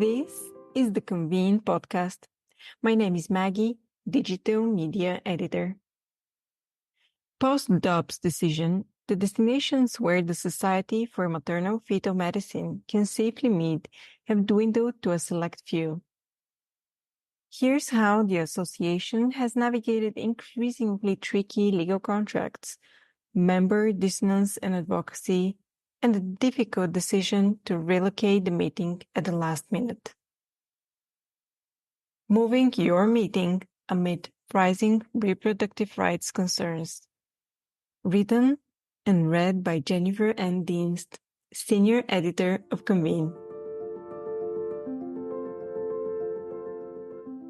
This is the Convene podcast. My name is Maggie, digital media editor. Post Dobbs decision, the destinations where the Society for Maternal-Fetal Medicine can safely meet have dwindled to a select few. Here's how the association has navigated increasingly tricky legal contracts, member dissonance and advocacy, and the difficult decision to relocate the meeting at the last minute. Moving your meeting amid rising reproductive rights concerns. Written and read by Jennifer N. Dienst, Senior Editor of Convene.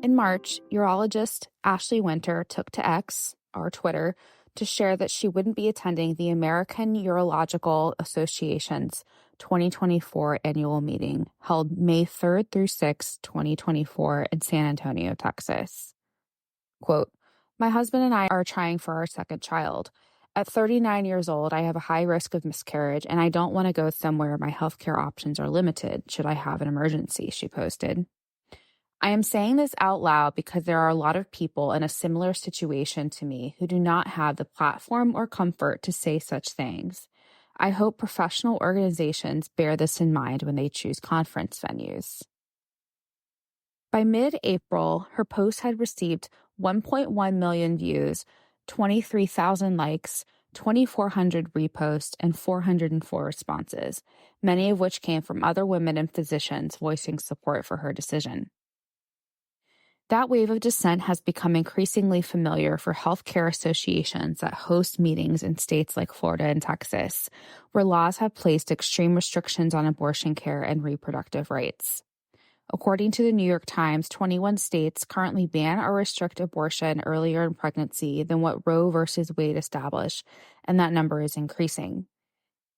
In March, urologist Ashley Winter took to X, our Twitter, to share that she wouldn't be attending the American Urological Association's 2024 annual meeting held May 3rd through 6th, 2024 in San Antonio, Texas. Quote, "My husband and I are trying for our second child. At 39 years old, I have a high risk of miscarriage, and I don't want to go somewhere my healthcare options are limited should I have an emergency," she posted. I am saying this out loud because there are a lot of people in a similar situation to me who do not have the platform or comfort to say such things. I hope professional organizations bear this in mind when they choose conference venues. By mid-April, her post had received 1.1 million views, 23,000 likes, 2,400 reposts, and 404 responses, many of which came from other women and physicians voicing support for her decision. That wave of dissent has become increasingly familiar for healthcare associations that host meetings in states like Florida and Texas, where laws have placed extreme restrictions on abortion care and reproductive rights. According to the New York Times, 21 states currently ban or restrict abortion earlier in pregnancy than what Roe v. Wade established, and that number is increasing.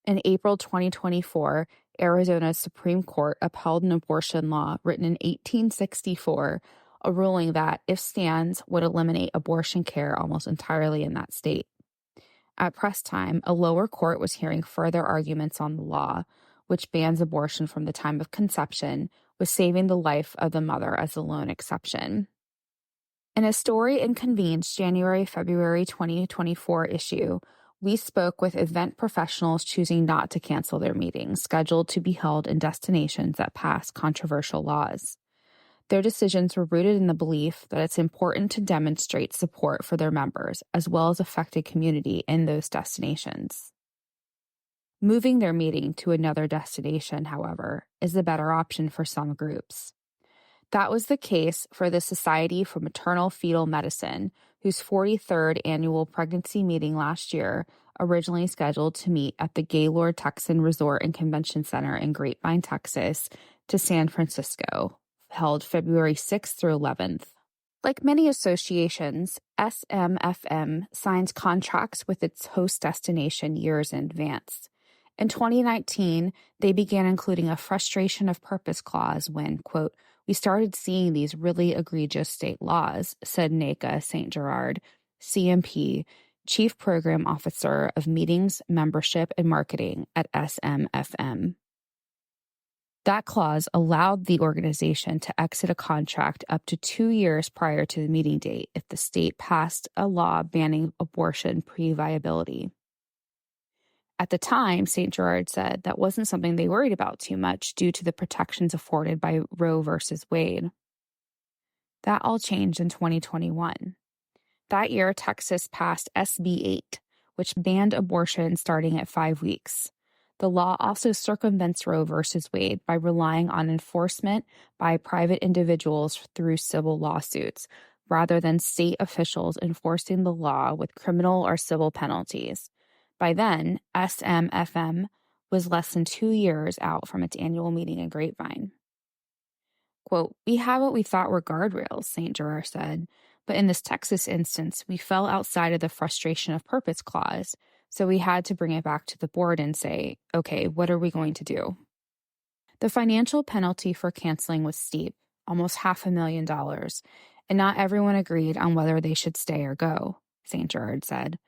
In April 2024, Arizona's Supreme Court upheld an abortion law written in 1864, a ruling that, if stands, would eliminate abortion care almost entirely in that state. At press time, a lower court was hearing further arguments on the law, which bans abortion from the time of conception, with saving the life of the mother as the lone exception. In a story in Convene's January-February 2024 issue, we spoke with event professionals choosing not to cancel their meetings scheduled to be held in destinations that pass controversial laws. Their decisions were rooted in the belief that it's important to demonstrate support for their members as well as affected community in those destinations. Moving their meeting to another destination, however, is the better option for some groups. That was the case for the Society for Maternal-Fetal Medicine, whose 43rd annual pregnancy meeting last year, originally scheduled to meet at the Gaylord Texan Resort and Convention Center in Grapevine, Texas, to San Francisco, held February 6th through 11th. Like many associations, SMFM signs contracts with its host destination years in advance. In 2019, they began including a frustration of purpose clause when, quote, "we started seeing these really egregious state laws," said Neka St. Gerard, CMP, Chief Program Officer of Meetings, Membership, and Marketing at SMFM. That clause allowed the organization to exit a contract up to 2 years prior to the meeting date if the state passed a law banning abortion pre-viability. At the time, St. Gerard said that wasn't something they worried about too much due to the protections afforded by Roe v. Wade. That all changed in 2021. That year, Texas passed SB 8, which banned abortion starting at 5 weeks. The law also circumvents Roe v. Wade by relying on enforcement by private individuals through civil lawsuits, rather than state officials enforcing the law with criminal or civil penalties. By then, SMFM was less than 2 years out from its annual meeting in Grapevine. Quote, "We have what we thought were guardrails," St. Gerard said, "but in this Texas instance, we fell outside of the frustration of purpose clause, so we had to bring it back to the board and say, okay, what are we going to do?" The financial penalty for canceling was steep, almost $500,000, and not everyone agreed on whether they should stay or go, St. Gerard said.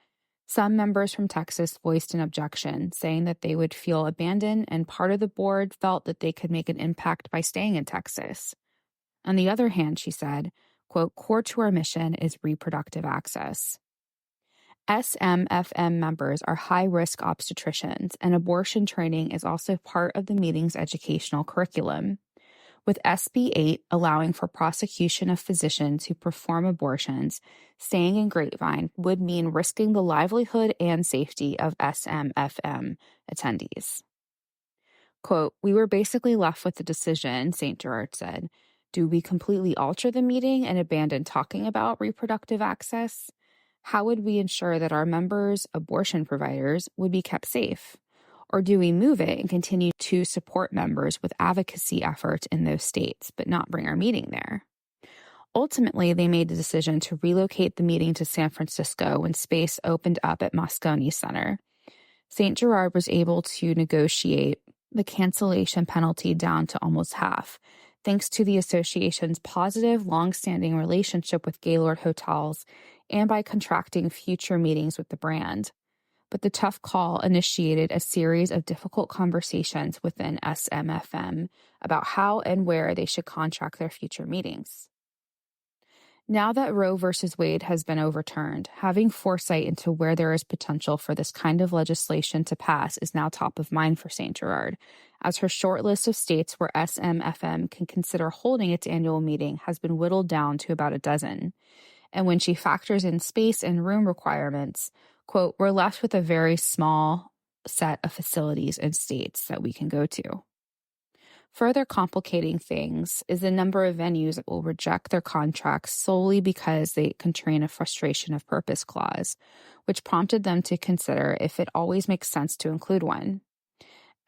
Some members from Texas voiced an objection, saying that they would feel abandoned, and part of the board felt that they could make an impact by staying in Texas. On the other hand, she said, quote, core to our mission is reproductive access. SMFM members are high-risk obstetricians, and abortion training is also part of the meeting's educational curriculum. With SB 8 allowing for prosecution of physicians who perform abortions, staying in Grapevine would mean risking the livelihood and safety of SMFM attendees. Quote, we were basically left with the decision, St. Gerard said. Do we completely alter the meeting and abandon talking about reproductive access? How would we ensure that our members, abortion providers, would be kept safe? Or do we move it and continue to support members with advocacy efforts in those states, but not bring our meeting there? Ultimately, they made the decision to relocate the meeting to San Francisco when space opened up at Moscone Center. St. Gerard was able to negotiate the cancellation penalty down to almost half, thanks to the association's positive, long-standing relationship with Gaylord Hotels and by contracting future meetings with the brand. But the tough call initiated a series of difficult conversations within SMFM about how and where they should contract their future meetings. Now that Roe v. Wade has been overturned, having foresight into where there is potential for this kind of legislation to pass is now top of mind for St. Gerard, as her short list of states where SMFM can consider holding its annual meeting has been whittled down to about a dozen. And when she factors in space and room requirements, quote, we're left with a very small set of facilities and states that we can go to. Further complicating things is the number of venues that will reject their contracts solely because they contain a frustration of purpose clause, which prompted them to consider if it always makes sense to include one.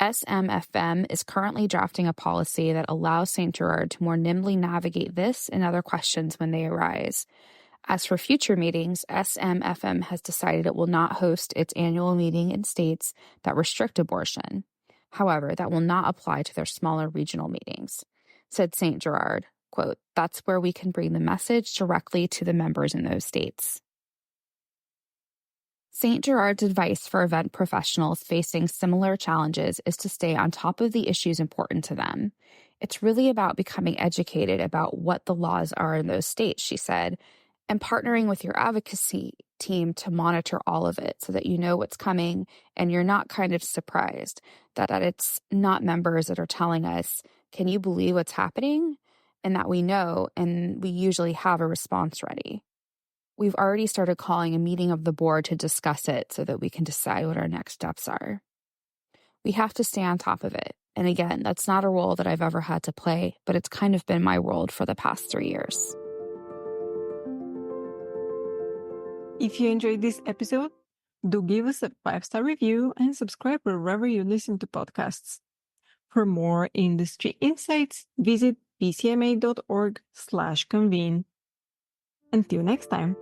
SMFM is currently drafting a policy that allows St. Gerard to more nimbly navigate this and other questions when they arise. As for future meetings, SMFM has decided it will not host its annual meeting in states that restrict abortion. However, that will not apply to their smaller regional meetings. Said St. Gerard, quote, that's where we can bring the message directly to the members in those states. St. Gerard's advice for event professionals facing similar challenges is to stay on top of the issues important to them. It's really about becoming educated about what the laws are in those states, she said, and partnering with your advocacy team to monitor all of it so that you know what's coming and you're not kind of surprised that it's not members that are telling us, can you believe what's happening? And that we know, and we usually have a response ready. We've already started calling a meeting of the board to discuss it so that we can decide what our next steps are. We have to stay on top of it. And again, that's not a role that I've ever had to play, but it's kind of been my world for the past 3 years. If you enjoyed this episode, do give us a 5-star review and subscribe wherever you listen to podcasts. For more industry insights, visit pcma.org/convene. Until next time.